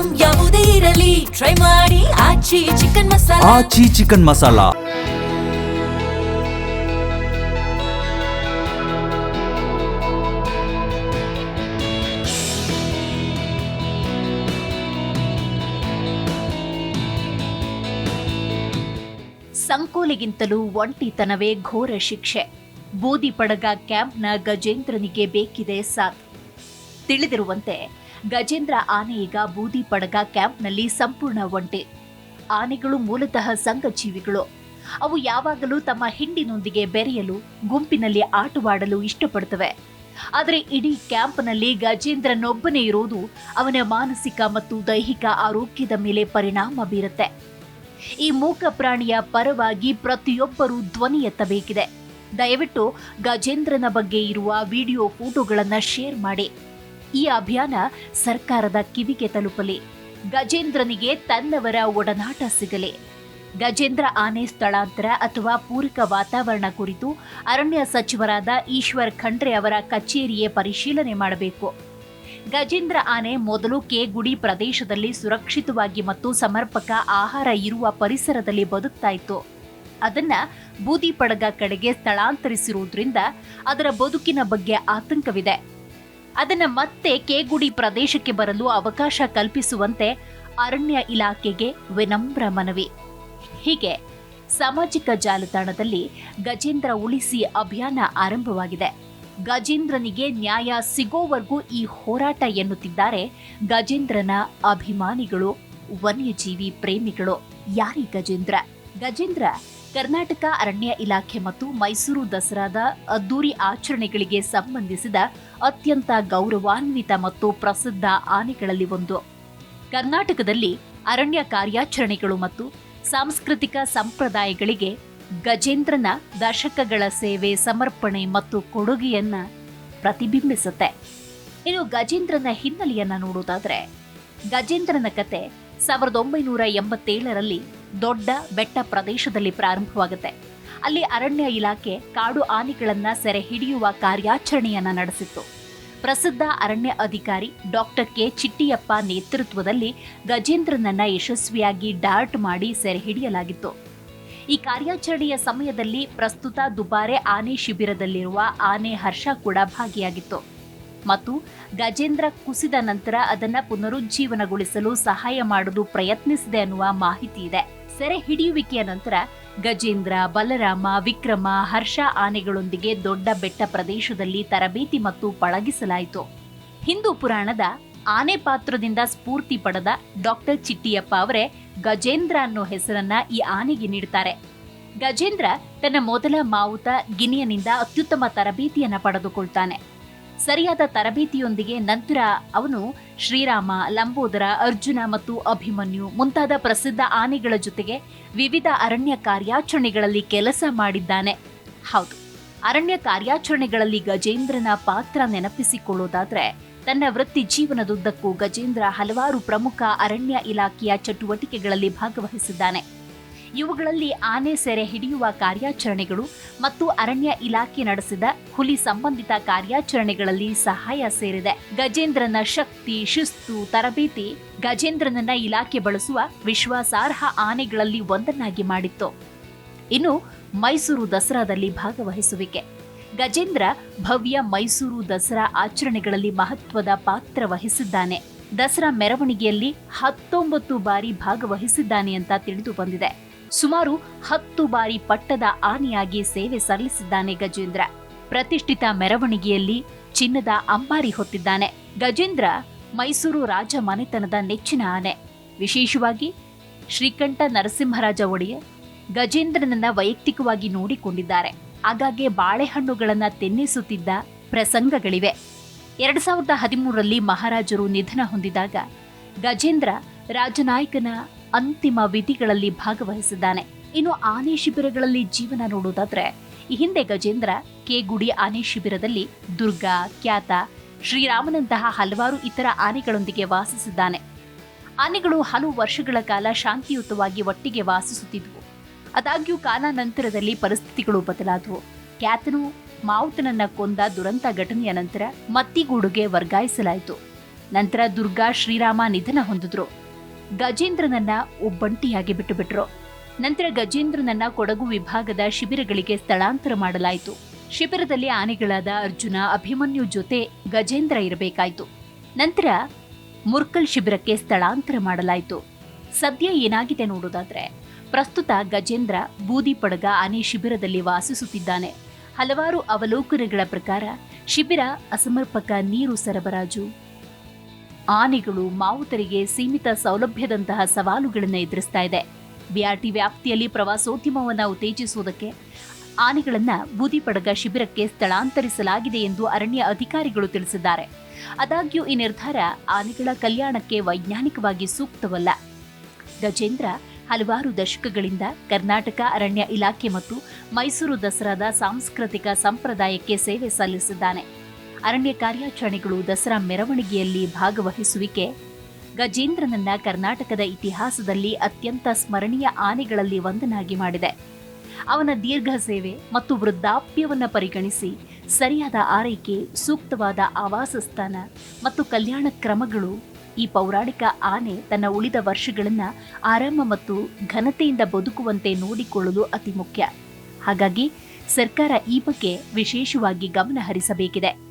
Item ಯಾವುದೇ ಇರಲಿ try ಮಾಡಿ ಆಚಿ ಚಿಕನ್ ಮಸಾಲಾ. ಆಚಿ ಚಿಕನ್ ಮಸಾಲಾ. ಸಂಕೋಲೆಗಿಂತಲೂ ಒಂಟಿತನವೇ ಘೋರ ಶಿಕ್ಷೆ. ಬೂದಿ ಪಡಗ ಕ್ಯಾಂಪ್ನ ಗಜೇಂದ್ರನಿಗೆ ಬೇಕಿದೆ ಸಾಥ್. ತಿಳಿದಿರುವಂತೆ ಗಜೇಂದ್ರ ಆನೆ ಈಗ ಬೂದಿ ಪಡಗ ಕ್ಯಾಂಪ್ನಲ್ಲಿ ಸಂಪೂರ್ಣ ಒಂಟಿ. ಆನೆಗಳು ಮೂಲತಃ ಸಂಘಜೀವಿಗಳು. ಅವು ಯಾವಾಗಲೂ ತಮ್ಮ ಹಿಂಡಿನೊಂದಿಗೆ ಬೆರೆಯಲು, ಗುಂಪಿನಲ್ಲಿ ಆಟವಾಡಲು ಇಷ್ಟಪಡುತ್ತವೆ. ಆದರೆ ಇಡೀ ಕ್ಯಾಂಪ್ನಲ್ಲಿ ಗಜೇಂದ್ರನೊಬ್ಬನೇ ಇರೋದು ಅವನ ಮಾನಸಿಕ ಮತ್ತು ದೈಹಿಕ ಆರೋಗ್ಯದ ಮೇಲೆ ಪರಿಣಾಮ ಬೀರುತ್ತೆ. ಈ ಮೂಕ ಪ್ರಾಣಿಯ ಪರವಾಗಿ ಪ್ರತಿಯೊಬ್ಬರೂ ಧ್ವನಿ ಎತ್ತಬೇಕಿದೆ. ದಯವಿಟ್ಟು ಗಜೇಂದ್ರನ ಬಗ್ಗೆ ಇರುವ ವಿಡಿಯೋ ಫೋಟೋಗಳನ್ನು ಶೇರ್ ಮಾಡಿ. ಈ ಅಭಿಯಾನ ಸರ್ಕಾರದ ಕಿವಿಗೆ ತಲುಪಲಿ. ಗಜೇಂದ್ರನಿಗೆ ತನ್ನವರ ಒಡನಾಟ ಸಿಗಲಿ. ಗಜೇಂದ್ರ ಆನೆ ಸ್ಥಳಾಂತರ ಅಥವಾ ಪೂರಕ ವಾತಾವರಣ ಕುರಿತು ಅರಣ್ಯ ಸಚಿವರಾದ ಈಶ್ವರ್ ಖಂಡ್ರೆ ಅವರ ಕಚೇರಿಯೇ ಪರಿಶೀಲನೆ ಮಾಡಬೇಕು. ಗಜೇಂದ್ರ ಆನೆ ಮೊದಲು ಕೆಗುಡಿ ಪ್ರದೇಶದಲ್ಲಿ ಸುರಕ್ಷಿತವಾಗಿ ಮತ್ತು ಸಮರ್ಪಕ ಆಹಾರ ಇರುವ ಪರಿಸರದಲ್ಲಿ ಬದುಕ್ತಾ ಇತ್ತು. ಅದನ್ನ ಬೂದಿ ಪಡಗ ಕಡೆಗೆ ಸ್ಥಳಾಂತರಿಸಿರುವುದರಿಂದ ಅದರ ಬದುಕಿನ ಬಗ್ಗೆ ಆತಂಕವಿದೆ. ಅದನ್ನ ಮತ್ತೆ ಕೆಗುಡಿ ಪ್ರದೇಶಕ್ಕೆ ಬರಲು ಅವಕಾಶ ಕಲ್ಪಿಸುವಂತೆ ಅರಣ್ಯ ಇಲಾಖೆಗೆ ವಿನಮ್ರ ಮನವಿ. ಹೀಗೆ ಸಾಮಾಜಿಕ ಜಾಲತಾಣದಲ್ಲಿ ಗಜೇಂದ್ರ ಉಳಿಸಿ ಅಭಿಯಾನ ಆರಂಭವಾಗಿದೆ. ಗಜೇಂದ್ರನಿಗೆ ನ್ಯಾಯ ಸಿಗೋವರೆಗೂ ಈ ಹೋರಾಟ ಎನ್ನುತ್ತಿದ್ದಾರೆ ಗಜೇಂದ್ರನ ಅಭಿಮಾನಿಗಳು, ವನ್ಯಜೀವಿ ಪ್ರೇಮಿಗಳು. ಯಾರಿ ಗಜೇಂದ್ರ? ಗಜೇಂದ್ರ ಕರ್ನಾಟಕ ಅರಣ್ಯ ಇಲಾಖೆ ಮತ್ತು ಮೈಸೂರು ದಸರಾದ ಅದ್ದೂರಿ ಆಚರಣೆಗಳಿಗೆ ಸಂಬಂಧಿಸಿದ ಅತ್ಯಂತ ಗೌರವಾನ್ವಿತ ಮತ್ತು ಪ್ರಸಿದ್ಧ ಆನೆಗಳಲ್ಲಿ ಒಂದು. ಕರ್ನಾಟಕದಲ್ಲಿ ಅರಣ್ಯ ಕಾರ್ಯಾಚರಣೆಗಳು ಮತ್ತು ಸಾಂಸ್ಕೃತಿಕ ಸಂಪ್ರದಾಯಗಳಿಗೆ ಗಜೇಂದ್ರನ ದಶಕಗಳ ಸೇವೆ, ಸಮರ್ಪಣೆ ಮತ್ತು ಕೊಡುಗೆಯನ್ನ ಪ್ರತಿಬಿಂಬಿಸುತ್ತೆ. ಇನ್ನು ಗಜೇಂದ್ರನ ಹಿನ್ನೆಲೆಯನ್ನ ನೋಡೋದಾದ್ರೆ, ಗಜೇಂದ್ರನ ಕತೆ 1987ರಲ್ಲಿ ದೊಡ್ಡ ಬೆಟ್ಟ ಪ್ರದೇಶದಲ್ಲಿ ಪ್ರಾರಂಭವಾಗುತ್ತೆ. ಅಲ್ಲಿ ಅರಣ್ಯ ಇಲಾಖೆ ಕಾಡು ಆನೆಗಳನ್ನ ಸೆರೆ ಹಿಡಿಯುವ ಕಾರ್ಯಾಚರಣೆಯನ್ನ ನಡೆಸಿತ್ತು. ಪ್ರಸಿದ್ಧ ಅರಣ್ಯ ಅಧಿಕಾರಿ ಡಾಕ್ಟರ್ ಕೆ ಚಿಟ್ಟಿಯಪ್ಪ ನೇತೃತ್ವದಲ್ಲಿ ಗಜೇಂದ್ರನನ್ನ ಯಶಸ್ವಿಯಾಗಿ ಡಾರ್ಟ್ ಮಾಡಿ ಸೆರೆ ಹಿಡಿಯಲಾಗಿತ್ತು. ಈ ಕಾರ್ಯಾಚರಣೆಯ ಸಮಯದಲ್ಲಿ ಪ್ರಸ್ತುತ ದುಬಾರೆ ಆನೆ ಶಿಬಿರದಲ್ಲಿರುವ ಆನೆ ಹರ್ಷ ಕೂಡ ಭಾಗಿಯಾಗಿತ್ತು ಮತ್ತು ಗಜೇಂದ್ರ ಕುಸಿದ ನಂತರ ಅದನ್ನ ಪುನರುಜ್ಜೀವನಗೊಳಿಸಲು ಸಹಾಯ ಮಾಡಲು ಪ್ರಯತ್ನಿಸಿದೆ ಅನ್ನುವ ಮಾಹಿತಿ ಇದೆ. ಸೆರೆ ಹಿಡಿಯುವಿಕೆಯ ನಂತರ ಗಜೇಂದ್ರ, ಬಲರಾಮ, ವಿಕ್ರಮ, ಹರ್ಷ ಆನೆಗಳೊಂದಿಗೆ ದೊಡ್ಡ ಬೆಟ್ಟ ಪ್ರದೇಶದಲ್ಲಿ ತರಬೇತಿ ಮತ್ತು ಪಳಗಿಸಲಾಯಿತು. ಹಿಂದೂ ಪುರಾಣದ ಆನೆ ಪಾತ್ರದಿಂದ ಸ್ಫೂರ್ತಿ ಪಡೆದ ಡಾಕ್ಟರ್ ಚಿಟ್ಟಿಯಪ್ಪ ಅವರೇ ಗಜೇಂದ್ರ ಅನ್ನೋ ಹೆಸರನ್ನ ಈ ಆನೆಗೆ ನೀಡುತ್ತಾರೆ. ಗಜೇಂದ್ರ ತನ್ನ ಮೊದಲ ಮಾವುತ ಗಿನಿಯನಿಂದ ಅತ್ಯುತ್ತಮ ತರಬೇತಿಯನ್ನ ಪಡೆದುಕೊಳ್ತಾನೆ. ಸರಿಯಾದ ತರಬೇತಿಯೊಂದಿಗೆ ನಂತರ ಅವನು ಶ್ರೀರಾಮ, ಲಂಬೋದರ, ಅರ್ಜುನ ಮತ್ತು ಅಭಿಮನ್ಯು ಮುಂತಾದ ಪ್ರಸಿದ್ಧ ಆನೆಗಳ ಜೊತೆಗೆ ವಿವಿಧ ಅರಣ್ಯ ಕಾರ್ಯಾಚರಣೆಗಳಲ್ಲಿ ಕೆಲಸ ಮಾಡಿದ್ದಾನೆ. ಹೌದು, ಅರಣ್ಯ ಕಾರ್ಯಾಚರಣೆಗಳಲ್ಲಿ ಗಜೇಂದ್ರನ ಪಾತ್ರ ನೆನಪಿಸಿಕೊಳ್ಳೋದಾದ್ರೆ, ತನ್ನ ವೃತ್ತಿ ಜೀವನದುದ್ದಕ್ಕೂ ಗಜೇಂದ್ರ ಹಲವಾರು ಪ್ರಮುಖ ಅರಣ್ಯ ಇಲಾಖೆಯ ಚಟುವಟಿಕೆಗಳಲ್ಲಿ ಭಾಗವಹಿಸಿದ್ದಾನೆ. ಇವುಗಳಲ್ಲಿ ಆನೆ ಸೆರೆ ಹಿಡಿಯುವ ಕಾರ್ಯಾಚರಣೆಗಳು ಮತ್ತು ಅರಣ್ಯ ಇಲಾಖೆ ನಡೆಸಿದ ಹುಲಿ ಸಂಬಂಧಿತ ಕಾರ್ಯಾಚರಣೆಗಳಲ್ಲಿ ಸಹಾಯ ಸೇರಿದೆ. ಗಜೇಂದ್ರನ ಶಕ್ತಿ, ಶಿಸ್ತು, ತರಬೇತಿ ಗಜೇಂದ್ರನನ್ನ ಇಲಾಖೆ ಬಳಸುವ ವಿಶ್ವಾಸಾರ್ಹ ಆನೆಗಳಲ್ಲಿ ಒಂದನ್ನಾಗಿ ಮಾಡಿತ್ತು. ಇನ್ನು ಮೈಸೂರು ದಸರಾದಲ್ಲಿ ಭಾಗವಹಿಸುವಿಕೆ. ಗಜೇಂದ್ರ ಭವ್ಯ ಮೈಸೂರು ದಸರಾ ಆಚರಣೆಗಳಲ್ಲಿ ಮಹತ್ವದ ಪಾತ್ರ ವಹಿಸಿದ್ದಾನೆ. ದಸರಾ ಮೆರವಣಿಗೆಯಲ್ಲಿ 19 ಬಾರಿ ಭಾಗವಹಿಸಿದ್ದಾನೆ ಅಂತ ತಿಳಿದು ಬಂದಿದೆ. ಸುಮಾರು 10 ಬಾರಿ ಪಟ್ಟದ ಆನೆಯಾಗಿ ಸೇವೆ ಸಲ್ಲಿಸಿದ್ದಾನೆ ಗಜೇಂದ್ರ. ಪ್ರತಿಷ್ಠಿತ ಮೆರವಣಿಗೆಯಲ್ಲಿ ಚಿನ್ನದ ಅಂಬಾರಿ ಹೊತ್ತಿದ್ದಾನೆ. ಗಜೇಂದ್ರ ಮೈಸೂರು ರಾಜ ಮನೆತನದ ನೆಚ್ಚಿನ ಆನೆ. ವಿಶೇಷವಾಗಿ ಶ್ರೀಕಂಠ ನರಸಿಂಹರಾಜ ಒಡೆಯರ್ ಗಜೇಂದ್ರನನ್ನ ವೈಯಕ್ತಿಕವಾಗಿ ನೋಡಿಕೊಂಡಿದ್ದಾರೆ. ಆಗಾಗ್ಗೆ ಬಾಳೆಹಣ್ಣುಗಳನ್ನ ತಿನ್ನಿಸುತ್ತಿದ್ದ ಪ್ರಸಂಗಗಳಿವೆ. 2013ರಲ್ಲಿ ಮಹಾರಾಜರು ನಿಧನ ಹೊಂದಿದಾಗ ಗಜೇಂದ್ರ ರಾಜನಾಯಕನ ಅಂತಿಮ ವಿಧಿಗಳಲ್ಲಿ ಭಾಗವಹಿಸಿದ್ದಾನೆ. ಇನ್ನು ಆನೆ ಶಿಬಿರಗಳಲ್ಲಿ ಜೀವನ ನೋಡೋದಾದ್ರೆ, ಈ ಹಿಂದೆ ಗಜೇಂದ್ರ ಕೆಗುಡಿ ಆನೆ ಶಿಬಿರದಲ್ಲಿ ದುರ್ಗಾ, ಖ್ಯಾತ, ಶ್ರೀರಾಮನಂತಹ ಹಲವಾರು ಇತರ ಆನೆಗಳೊಂದಿಗೆ ವಾಸಿಸಿದ್ದಾನೆ. ಆನೆಗಳು ಹಲವು ವರ್ಷಗಳ ಕಾಲ ಶಾಂತಿಯುತವಾಗಿ ಒಟ್ಟಿಗೆ ವಾಸಿಸುತ್ತಿದ್ವು. ಆದಾಗ್ಯೂ ಕಾಲಾನಂತರದಲ್ಲಿ ಪರಿಸ್ಥಿತಿಗಳು ಬದಲಾದವು. ಖ್ಯಾತನು ಮಾವುತನನ್ನ ಕೊಂದ ದುರಂತ ಘಟನೆಯ ನಂತರ ಮತ್ತಿಗೂಡುಗೆ ವರ್ಗಾಯಿಸಲಾಯಿತು. ನಂತರ ದುರ್ಗಾ ಶ್ರೀರಾಮ ನಿಧನ ಹೊಂದಿದ್ರು. ಗಜೇಂದ್ರನನ್ನ ಒಬ್ಬಂಟಿಯಾಗಿ ಬಿಟ್ಟುಬಿಟ್ರು. ನಂತರ ಗಜೇಂದ್ರನನ್ನ ಕೊಡಗು ವಿಭಾಗದ ಶಿಬಿರಗಳಿಗೆ ಸ್ಥಳಾಂತರ ಮಾಡಲಾಯಿತು. ಶಿಬಿರದಲ್ಲಿ ಆನೆಗಳಾದ ಅರ್ಜುನ, ಅಭಿಮನ್ಯು ಜೊತೆ ಗಜೇಂದ್ರ ಇರಬೇಕಾಯಿತು. ನಂತರ ಮುರ್ಕಲ್ ಶಿಬಿರಕ್ಕೆ ಸ್ಥಳಾಂತರ ಮಾಡಲಾಯಿತು. ಸದ್ಯ ಏನಾಗಿದೆ ನೋಡೋದಾದ್ರೆ, ಪ್ರಸ್ತುತ ಗಜೇಂದ್ರ ಬೂದಿಪಡಗ ಆನೆ ಶಿಬಿರದಲ್ಲಿ ವಾಸಿಸುತ್ತಿದ್ದಾನೆ. ಹಲವಾರು ಅವಲೋಕನಗಳ ಪ್ರಕಾರ ಶಿಬಿರ ಅಸಮರ್ಪಕ ನೀರು ಸರಬರಾಜು, ಆನೆಗಳು, ಮಾವುತರಿಗೆ ಸೀಮಿತ ಸೌಲಭ್ಯದಂತಹ ಸವಾಲುಗಳನ್ನು ಎದುರಿಸ್ತಾ ಇದೆ. ಬಿಆರ್ಟಿ ವ್ಯಾಪ್ತಿಯಲ್ಲಿ ಪ್ರವಾಸೋದ್ಯಮವನ್ನು ಉತ್ತೇಜಿಸುವುದಕ್ಕೆ ಆನೆಗಳನ್ನು ಬೂದಿಪಡಗ ಶಿಬಿರಕ್ಕೆ ಸ್ಥಳಾಂತರಿಸಲಾಗಿದೆ ಎಂದು ಅರಣ್ಯ ಅಧಿಕಾರಿಗಳು ತಿಳಿಸಿದ್ದಾರೆ. ಆದಾಗ್ಯೂ ಈ ನಿರ್ಧಾರ ಆನೆಗಳ ಕಲ್ಯಾಣಕ್ಕೆ ವೈಜ್ಞಾನಿಕವಾಗಿ ಸೂಕ್ತವಲ್ಲ. ಗಜೇಂದ್ರ ಹಲವಾರು ದಶಕಗಳಿಂದ ಕರ್ನಾಟಕ ಅರಣ್ಯ ಇಲಾಖೆ ಮತ್ತು ಮೈಸೂರು ದಸರಾದ ಸಾಂಸ್ಕೃತಿಕ ಸಂಪ್ರದಾಯಕ್ಕೆ ಸೇವೆ ಸಲ್ಲಿಸಿದ್ದಾನೆ. ಅರಣ್ಯ ಕಾರ್ಯಾಚರಣೆಗಳು, ದಸರಾ ಮೆರವಣಿಗೆಯಲ್ಲಿ ಭಾಗವಹಿಸುವಿಕೆ ಗಜೇಂದ್ರನನ್ನ ಕರ್ನಾಟಕದ ಇತಿಹಾಸದಲ್ಲಿ ಅತ್ಯಂತ ಸ್ಮರಣೀಯ ಆನೆಗಳಲ್ಲಿ ಒಂದನ್ನಾಗಿ ಮಾಡಿದೆ. ಅವನ ದೀರ್ಘ ಸೇವೆ ಮತ್ತು ವೃದ್ಧಾಪ್ಯವನ್ನು ಪರಿಗಣಿಸಿ ಸರಿಯಾದ ಆರೈಕೆ, ಸೂಕ್ತವಾದ ಆವಾಸ ಸ್ಥಾನ ಮತ್ತು ಕಲ್ಯಾಣ ಕ್ರಮಗಳು ಈ ಪೌರಾಣಿಕ ಆನೆ ತನ್ನ ಉಳಿದ ವರ್ಷಗಳನ್ನ ಆರಾಮ ಮತ್ತು ಘನತೆಯಿಂದ ಬದುಕುವಂತೆ ನೋಡಿಕೊಳ್ಳಲು ಅತಿ ಮುಖ್ಯ. ಹಾಗಾಗಿ ಸರ್ಕಾರ ಈ ಬಗ್ಗೆ ವಿಶೇಷವಾಗಿ ಗಮನ ಹರಿಸಬೇಕಿದೆ.